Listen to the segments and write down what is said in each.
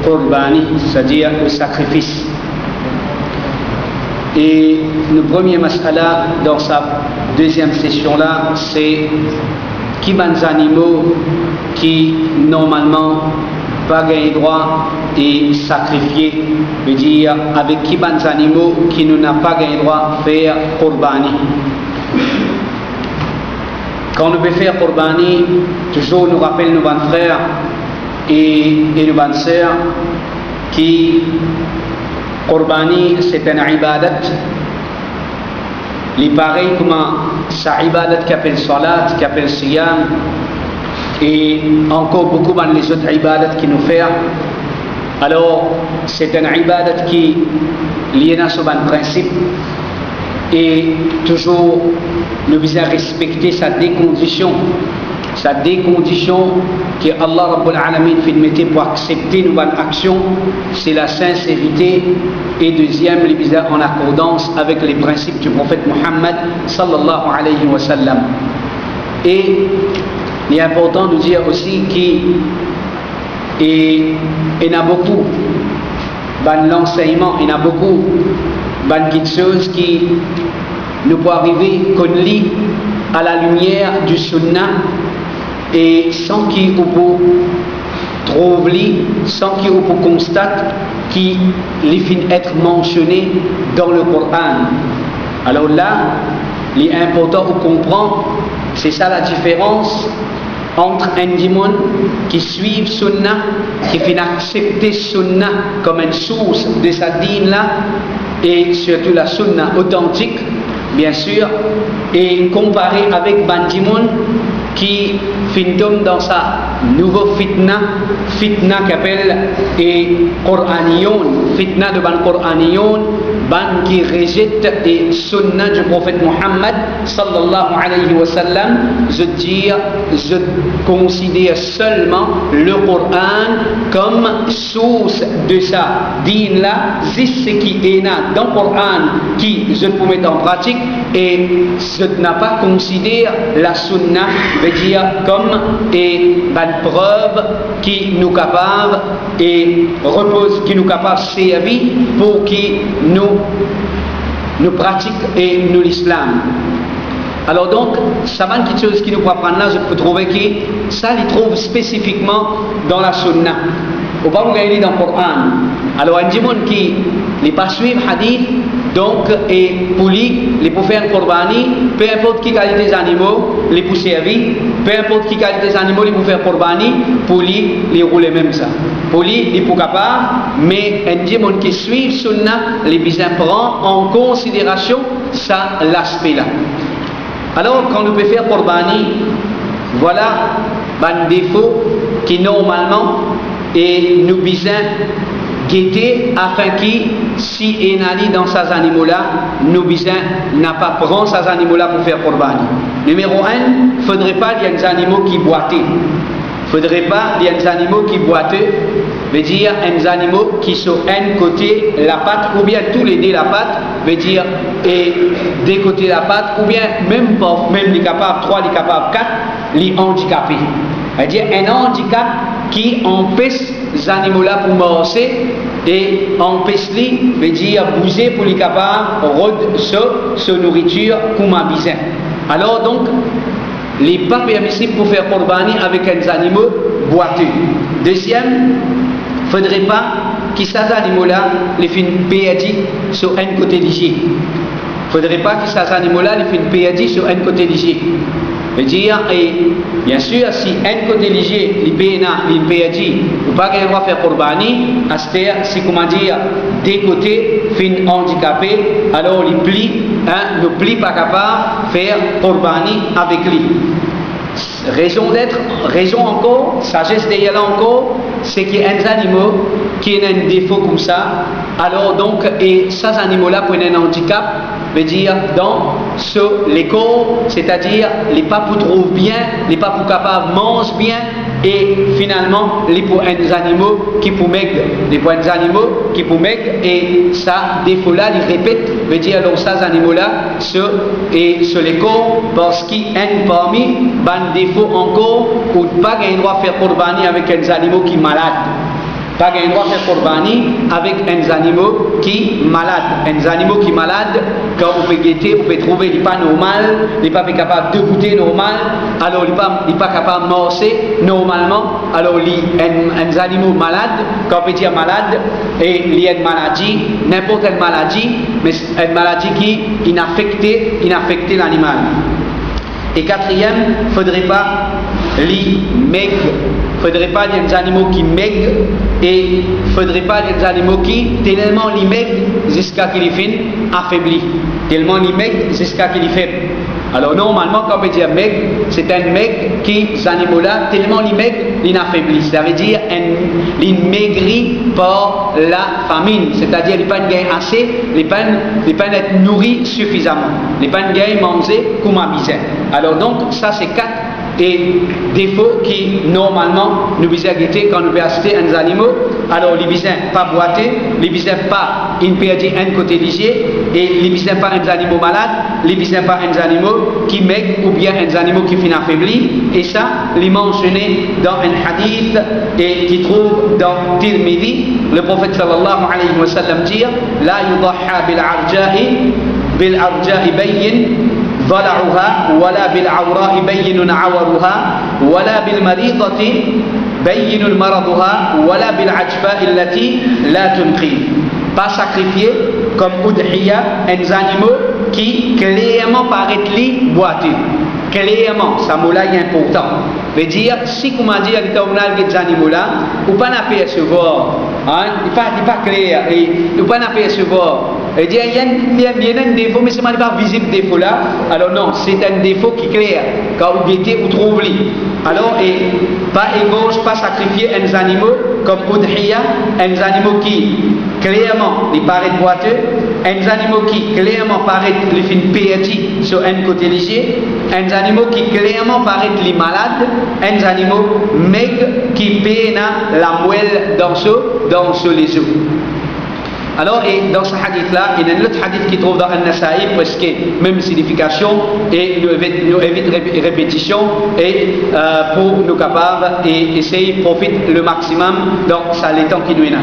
qurbani, c'est-à-dire le sacrifice. Et le premier mas'ala dans sa deuxième session là, c'est qui les animaux qui normalement pas gagné droit et sacrifier, veut dire avec qui les animaux qui nous n'a pas gagné droit faire qurbani. Quand nous veut faire qurbani, toujours nous rappelle nos bons frères et nos bonnes sœurs qui qurbani c'est un ibadat. Les pareils comme sa ibadat qui appelle salat, qui appelle siyam, et encore beaucoup dans les autres ibadats qui nous font. Alors c'est un ibadat qui lié à ce principe et toujours nous devons respecter sa décondition que Allah Rabbul Alamin fait mettre pour accepter nos bonnes actions, c'est la sincérité, et deuxième, les bizarres en accordance avec les principes du prophète Muhammad sallallahu alayhi wa sallam. Et il est important de dire aussi qu'il y a beaucoup dans l'enseignement, il y a beaucoup de choses qui nous peuvent arriver qu'on lit à la lumière du sunnah et sans qu'il peut trouver, sans qu'il peut constater qu'il finit être mentionné dans le Coran. Alors là, il est important de comprendre, c'est ça la différence entre un démon qui suit Sunnah, qui fait accepter Sunnah comme une source de sa dîne là, et surtout la Sunnah authentique, bien sûr, et comparé avec un démon qui tombe dans sa nouveau fitna qu'appelle et Qur'aniyon, fitna de ban Qur'aniyon, ban qui rejette et sunna du prophète Muhammad sallallahu alayhi wa sallam, je considère seulement le Coran comme source de sa dîne là, c'est ce qui est là dans le Coran qui je peux mettre en pratique, et je n'ai pas considéré la sunna veut dire comme une preuve qui nous capable et repose, qui nous capable de servir pour qui nous pratiquons et nous l'islam. Alors donc, ça va quelque chose qui nous peut apprendre là, je peux trouver que ça il trouve spécifiquement dans la sunna. Ou pas vous gagnez dans le Coran. Alors un démon qui n'est pas suivre hadith, donc et pour lui, les pour faire qurbani, peu importe qui qualité des animaux, les pour servir, peu importe qui qualité des animaux, les pour faire qurbani, pour lui, les rouler même ça. Pour lui, les pour capable, mais un démon qui suit sunna, les besoins prend en considération ça l'aspect là. Alors quand nous pouvons faire qurbani, voilà un défaut qui normalement et nous besoin guetter afin que si on a dans ces animaux là, nous besoin n'a pas prendre ces animaux là pour faire qurbani. Numéro 1, il ne faudrait pas qu'il y ait des animaux qui boitent. Il ne faudrait pas qu'il y ait des animaux qui boitent, veut dire des animaux qui sont un côté la patte, ou bien tous les deux la patte, veut dire et des côtés la patte, ou bien même pas, même les capables 3, les capables 4, les handicapés. C'est-à-dire un handicap qui empêche les animaux-là pour marcher et empêche les, veut dire bouger pour les capables de se nourriture comme un besoin. Alors donc, il n'est pas permissible pour faire qurbani avec des animaux boiteux. Deuxième, il ne faudrait pas que ces animaux-là les finissent perdus sur un côté d'IG. Il ne faudrait pas que ces animaux-là les finissent perdus sur un côté d'IG. Veut dire, et bien sûr, si un côté léger, les PNA, les PAD, ou pas qu'il doit faire qurbani, c'est comment dire, des côtés, fin handicapés, alors les plis, ne plie pas capable de faire qurbani avec lui. Raison d'être, raison encore, sagesse derrière là encore, c'est qu'il y a des animaux qui ont un défaut comme ça, alors donc, et ces animaux-là pour un handicap, veut dire dans les corps, c'est-à-dire les papous trouvent bien, les papous capables mangent bien, et finalement les pour des animaux qui pour maigre, les pour des animaux qui pour maigre, et ça défaut-là, ils répètent, veut dire dans ces animaux-là, et sur les corps, parce qu'il y a parmi ban défaut encore, ou pas qu'il droit faire qurbani avec des animaux qui sont malades. pas un droit de faire Qurbani avec un animaux qui malade. Un animaux qui malade, quand on peut guetter, on peut trouver, il n'est pas normal, il n'est pas capable de goûter normal, alors il n'est pas capable de morcer normalement, alors un animaux malade, quand on peut dire malade, et il y a une maladie, n'importe quelle maladie, mais une maladie qui inaffecte l'animal. Et quatrième, il ne faudrait pas les maigres. Il ne faudrait pas des animaux qui maigres et il ne faudrait pas des animaux qui tellement les maigres jusqu'à qu'ils les finissent affaiblis. Tellement les maigres jusqu'à qu'ils les faibles. Alors normalement, quand on peut dire maigre, c'est un maigre qui, ces animaux-là, tellement les maigres, ils affaiblis. Ça veut dire ils maigris par la famine. C'est-à-dire ils ne peuvent pas assez, ils ne peuvent être nourris suffisamment. Ils ne peuvent pas manger comme un bizarre. Alors donc, ça c'est 4 défauts qui normalement nous visent à guetter quand nous acheter un animal. Alors les visent pas boiter, les visent pas une perdre un côté lisier et les visent pas un animal malade, les visent pas un animal qui maigre ou bien un animal qui finit affaibli. Et ça, les mentionné dans un hadith et qui trouve dans Tirmidhi, le prophète sallallahu alayhi wa sallam dit la yudaha bil arja'i bayyin ضلعها ولا بالعوراء بين عورها ولا بالمريضة بين مرضها ولا بالعجفاء التي لا تنقي. Pas sacrifier comme udhiya un animal qui clairement paraît li boiter. Clairement, ça moula est important. Veut dire, si comme on dit à l'italienal que des animaux-là, ou pas n'apercevoir, il n'est pas clair, ou pas n'apercevoir. Il dit, il y a un défaut, mais ce n'est pas visible défaut là. Alors non, c'est un défaut qui est clair. Quand vous guettez, vous trouvez. Alors, pas égorge, pas sacrifier un animal comme udhiya, un animal qui clairement il paraît boiteux, un animal qui clairement paraît les fins péati sur un côté léger, un animal qui clairement paraît les malades, un animal maigre qui peine la moelle dans les os. Alors, et dans ce hadith-là, il y a un autre hadith qui trouve dans An-Nasa'i, presque même signification, et nous évite répétition, et pour nous capables, et essayer de profiter le maximum dans ça, les temps qui nous est là.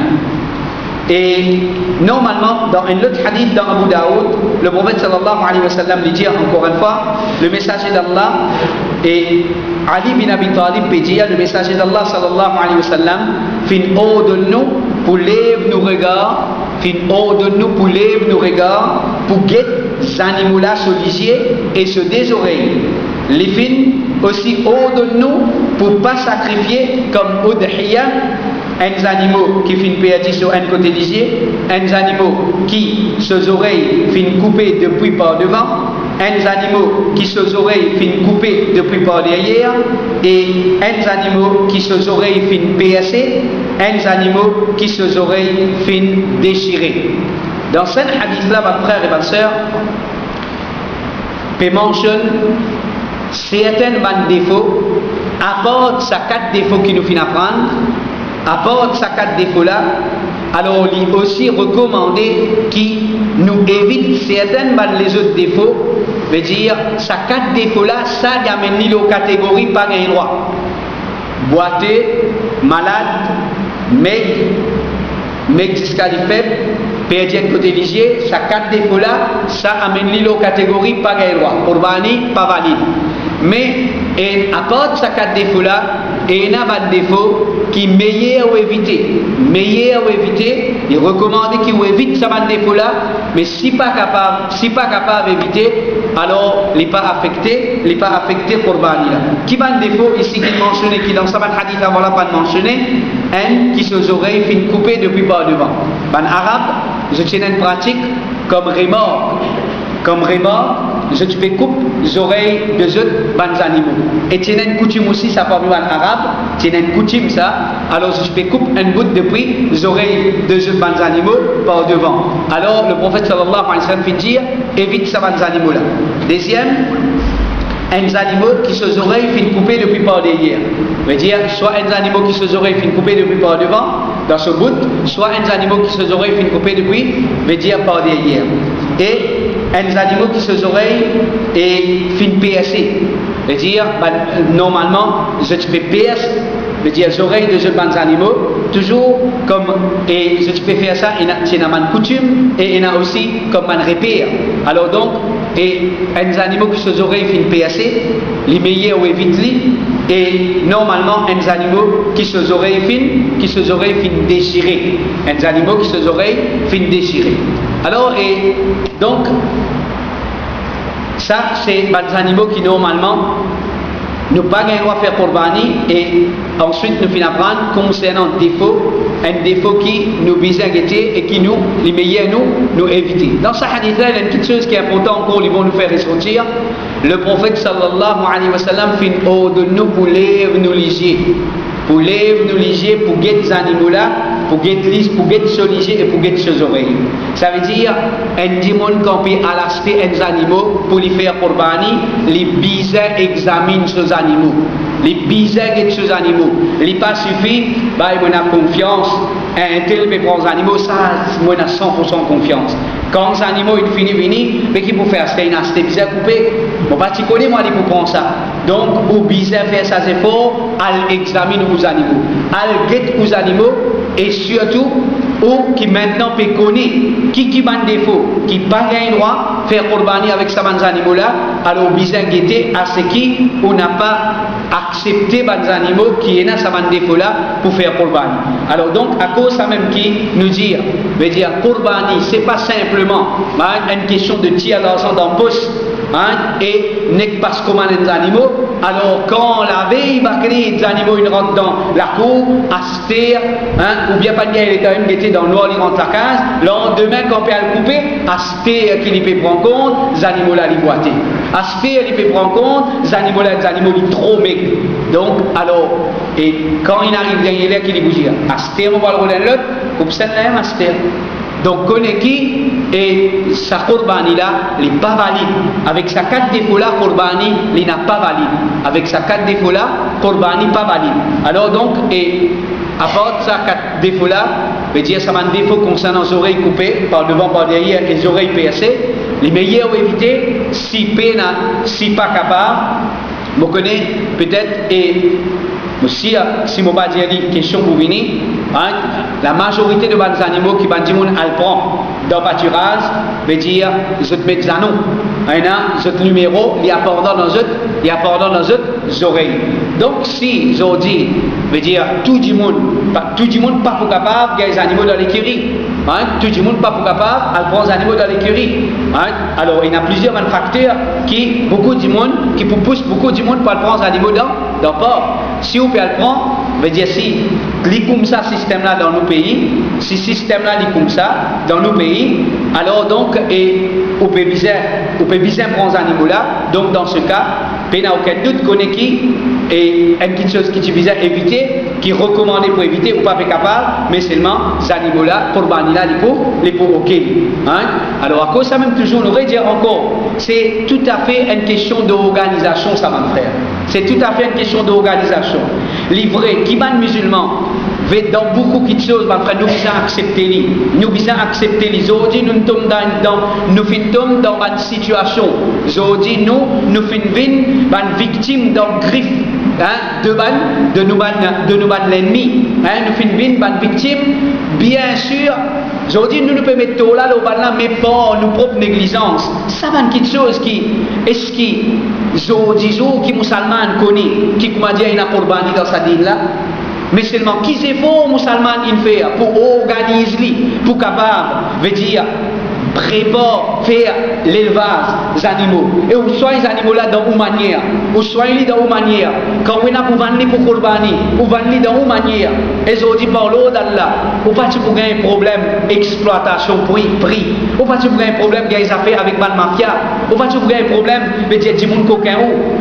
Et normalement, dans un autre hadith dans Abu Daoud, le prophète sallallahu alayhi wa sallam lui dit encore une fois, le messager d'Allah, et Ali bin Abi Talib peut dire, le messager d'Allah sallallahu alayhi wa sallam, fin haut de nous, pour lever nos regards, fin haut de nous, pour lever nos regards, pour guetter les animaux-là sur les yeux et sur des oreilles. Les fins aussi haut de nous, pour ne pas sacrifier comme udhiya, un animal qui finit perdre sur un côté des yeux, un animal qui ses oreilles finit coupées depuis par devant, un animal qui ses oreilles finit coupées depuis par derrière, et un animal qui ses oreilles finit percées, un animal qui ses oreilles finit déchirées. Dans ce hadith-là, mes frères et mes sœurs, peut mentionner certains défauts, à part ces 4 défauts qui nous finissent apprendre. À part ces 4 défauts-là, alors il est aussi recommandé qui nous évite certains les autres défauts. Veut dire, ces 4 défauts-là, ça amène les catégories par un droit. Boiteux, malade, maigre jusqu'à les faibles, perdu un côté lisier, ces 4 défauts-là, ça amène les catégories par un droit. Qurbani, pas valide. Mais, à part ces 4 défauts-là, il y a un défaut qui est meilleur à éviter. Meilleur à éviter, il est recommandé qu'il évite ce défaut-là, mais si pas capable d'éviter, alors il n'est pas affecté pour Bani. Qui va un défaut ici qui est mentionné, qui dans ce hadith avant là pas mentionné, un qui ses oreilles finit coupées depuis par devant. En arabe, je tiens une pratique comme remords. Comme remords, je peux couper les oreilles des autres animaux. Et tu as une coutume aussi, ça parle en arabe, tu as une coutume ça, alors je peux couper un bout depuis les oreilles des autres animaux par devant. Alors le prophète sallallahu alayhi wa sallam fait dire, évite ces animaux-là. Deuxième, un animal qui ses oreilles finit coupées depuis par derrière. Veut dire, soit un animal qui ses oreilles finit coupées depuis par devant, dans ce bout, soit un animal qui ses oreilles finit coupées depuis, veut dire par derrière. Et un animal qui ses oreilles finit percées. Veut dire, normalement, je te fais percer veut dire les oreilles de ces animaux, toujours comme, et je peux faire ça, c'est une coutume, et il y a aussi comme un repère. Alors donc, et les animaux qui sont oreilles finissent percées, les meilleurs ou évitent et normalement, les animaux qui sont oreilles finissent déchirées. Les animaux qui sont oreilles finissent déchirées. Alors, et donc, ça, c'est des animaux qui normalement nous pas le droit de faire Qurbani et ensuite nous finissons apprendre concernant un défaut qui nous vise à guetter et qui nous, les meilleurs nous éviter. Dans ce hadith là, il y a une petite chose qui est importante encore, ils vont nous faire ressortir. Le prophète sallallahu alayhi wa sallam fait une ordre de nous pour nous liger. Pour nous liger, pour guetter ces animaux là, pour guetter ce liger et pour guetter ses oreilles. Ça veut dire, un démon qu'on peut acheter des animaux pour les faire Qurbani, les bizarres examinent ces animaux. Les bizarres guettent ces animaux. Il n'est pas suffit, bah, il a confiance, un tel peut prendre les animaux, ça, il a 100% confiance. Quand les animaux ils finissent, mais qui peut faire ça, il a acheté bizarre coupé. Bon, bah, tu connais moi, il peut prendre ça. Donc, au bizarre faire ses efforts, elle examine aux animaux. Elle guette aux animaux et surtout, ou qui maintenant peut connaître qui a un défaut, qui n'a pas le droit de faire Qurbani avec ces animaux là, alors bizarre guetter à ce qui on n'a pas accepté les animaux qui ont ce défaut là pour faire Qurbani. Alors donc, à cause ça même qui nous dit, veut dire Qurbani, c'est pas simplement une question de tirer l'argent dans le poste. Et n'est pas comme les animaux. Alors quand la veille va créer des animaux ils rentrent dans la cour, aster, ou bien pas de il est quand même était dans le noir, il rentre la case, le lendemain quand on peut le couper, aster qu'il peut prendre compte, les animaux là les boiter. Aster il peut prendre compte, les animaux là, les animaux ils trop maigres. Donc alors, et quand il arrive derrière là qu'il bouge, aster on va le rouler l'autre, coupe ça là, aster. Donc, connaît qui et sa Qurbani là, il n'est pas valide. Avec sa 4 défauts là, Qurbani, il n'est pas valide. Avec sa 4 défauts là, Qurbani pas valide. Alors donc, et à part sa 4 défauts là, veut dire ça va un défaut concernant les oreilles coupées, par devant, par derrière, les oreilles percées. Les meilleurs éviter, si pas capable, vous connaissez peut-être et aussi, si je ne pas dire une question pour venir, la majorité de les animaux qui elle prend dans le pâturage, veut dire, je te mets des anneaux. Ce numéro, il y a pendant dans les oreilles. Donc, si je dis, veut dire, tout le monde pas pour capable, il y a des animaux dans l'écurie. Tout le monde pas pour capable, elle prend des animaux dans l'écurie. Alors, il y a plusieurs facteurs qui poussent beaucoup de monde pour prendre des animaux dans le port. Si on peut le prendre, veut dire si il comme ça système là dans nos pays, si système là il comme ça dans nos pays, alors donc et on peut bien prendre ces animaux là. Donc dans ce cas, il n'y a aucun doute connaît qui et une petite chose qui tu visais éviter, qui recommandé pour éviter ou pas capable, mais seulement ces animaux là pour bannir là les pour ok. Alors à cause ça même toujours on aurait dire encore, c'est tout à fait une question d'organisation ça mon frère. C'est tout à fait une question d'organisation. Livré, qui ban musulman, dans beaucoup de choses, nous bisons accepter nous bisons accepter les autres, nous tombons dans une situation, aujourd'hui nous finissons victimes d'un griffe de nous l'ennemi, nous finissons victimes, bien sûr. Aujourd'hui, nous pouvons mettre tout là, mais pas nos propres négligences. Ça va une petite chose qui, est-ce qui, qui musulman connaît, qui comment dire, il a Qurbani dans sa dîne là, mais seulement qui c'est fort musulman il fait pour organiser, pour capable, veut dire, prépare, faire l'élevage des animaux. Et où soit les animaux là dans une manière, où soit ils dans une manière. Quand on a pour vendre pour Qurbani, ou vendre dans une manière. Et je dis par l'eau d'Allah, ou pas tu pourrais un problème exploitation prix, ou pas tu pourrais un problème des affaires avec la mafia, ou pas tu pourrais un problème de dire du monde coquin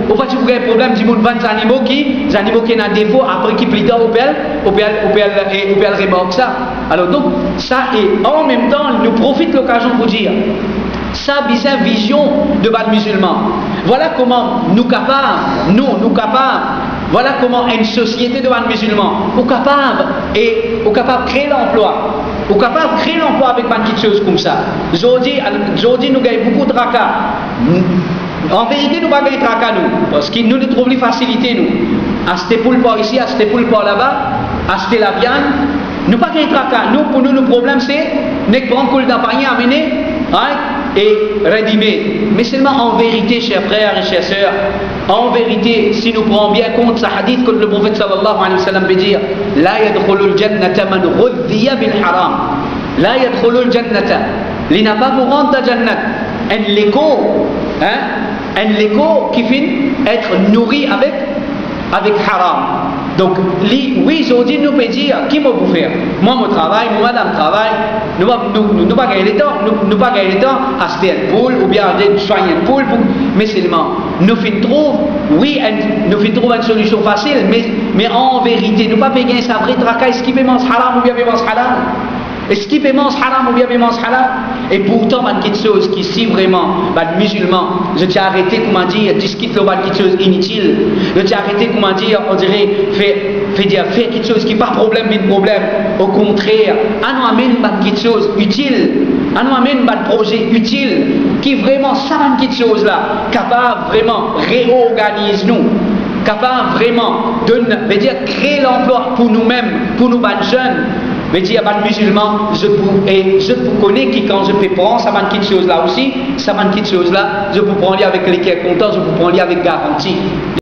ou pas tu pourrais un problème du monde vendre des animaux qui ont un défaut après qui plient dans au pelle remorque ça. Alors donc ça et en même temps nous profite l'occasion pour dire ça c'est une vision de bas musulman. Voilà comment nous capables, voilà comment une société de bas musulmans nous capables de créer l'emploi. Nous sommes capables de créer l'emploi avec une petite chose comme ça. Aujourd'hui, nous gagnons beaucoup de tracas. En vérité, nous ne gagnons pas de tracas, parce que nous trouvons les facilités. acheter poule par ici, acheter poule par là-bas, acheter la viande. Nous pas qu'un tracas. Nous, pour nous, le problème c'est de prendre coule d'un panier, amener et rédimer. Mais seulement en vérité, chers frères et chères sœurs, en vérité, si nous prenons bien compte ce hadith que le prophète sallallahu alayhi wa sallam veut dire, la yadkhulul jannata man ghudhiya bil haram. La yadkhulul jannata. Il n'a pas pour rentrer dans la jannat. Un léco qui finit être nourri avec haram. Donc, oui, aujourd'hui, nous pouvons dire, qui m'a bouffé? Moi, mon travail, moi, madame travail, nous ne pas gagner le temps, acheter une poule ou bien soigner une poule, mais seulement, nous trouvons une solution facile, mais en vérité, nous ne pas payer ça vrai tracas, est-ce qu'il peut manger haram ou bien manger halal? Est-ce qu'il peut manger haram ou bien manger halal? Et pourtant, il y a quelque chose qui, si vraiment, les musulmans, je t'ai arrêté, comment dire, discuter de quelque chose inutile, je t'ai arrêté, comment dire, on dirait, faire quelque chose qui n'est pas problème, mais problème. Au contraire, on nous amène quelque chose utile, on nous amène un projet utile, qui vraiment, ça, quelque chose là, capable vraiment réorganiser nous. Capable vraiment de créer l'emploi pour nous-mêmes, pour nous jeunes. Mais dire à les musulmans, je vous connais qui quand je fais prendre, ça va quelque chose là aussi, ça va quelque chose là, je vous prends avec les qui est content, je vous prends avec garantie.